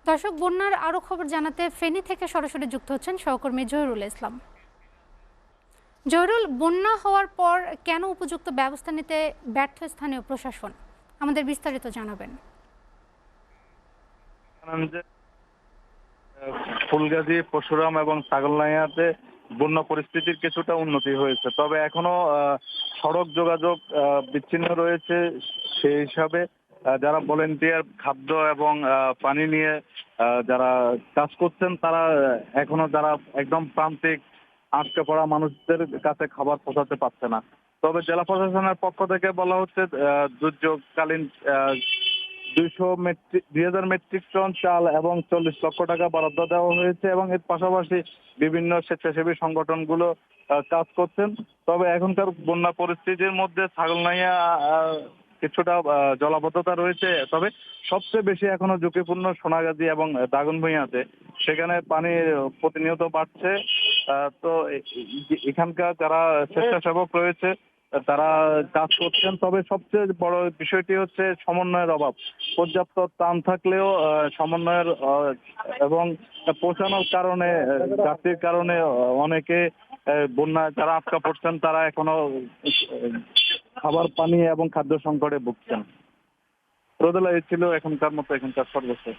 দর্শক, বন্যার আরো খবর জানাতে ফেনী থেকে সরাসরি যুক্ত হচ্ছেন সহকর্মী জহিরুল ইসলাম। জহিরুল, বন্যা হওয়ার পর কেন উপযুক্ত ব্যবস্থা নিতে ব্যর্থ স্থানীয় প্রশাসন, আমাদের বিস্তারিত জানাবেন। জানান যে ফুলগাজী, পরশুরাম এবং ছাগলনাইয়াতে বন্যা পরিস্থিতির কিছুটা উন্নতি হয়েছে, তবে এখনো সড়ক যোগাযোগ বিচ্ছিন্ন রয়েছে। সেই হিসাবে যারা ভলেন্টিয়ার খাদ্য এবং পানি নিয়ে যারা কাজ করছেন, তারা এখনো যারা একদম প্রান্তিক আটকে পড়া মানুষদের কাছে খাবার পৌঁছাতে পারছে না। তবে জেলা প্রশাসনের পক্ষ থেকে বলা হচ্ছে দুর্যোগকালীন 2,000 মেট্রিক টন চাল এবং 40 লক্ষ টাকা বরাদ্দ দেওয়া হয়েছে এবং এর পাশাপাশি বিভিন্ন স্বেচ্ছাসেবী সংগঠনগুলো কাজ করছেন। তবে এখনকার বন্যা পরিস্থিতির মধ্যে ছাগলনাইয়া কিছুটা জলাবদ্ধতা রয়েছে, তবে সবচেয়ে বেশি এখনো ঝুঁকিপূর্ণ সোনাগাজী এবং দাগনভূঞাতে। সেখানে পানি প্রতিনিয়ত বাড়ছে। তো এখানকার যারা স্বেচ্ছাসেবক রয়েছে তারা কাজ করছেন, তবে সবচেয়ে বড় বিষয়টি হচ্ছে সমন্বয়ের অভাব। পর্যাপ্ত ত্রাণ থাকলেও সমন্বয়ের এবং পৌঁছানোর কারণে ঘাটতির কারণে অনেকে বন্যায় যারা আটকা পড়ছেন তারা এখনো খাবার পানি এবং খাদ্য সংকটে ভুগছেন। রোদেলা এই ছিল এখনকার মতো এখানকার সর্বশেষ।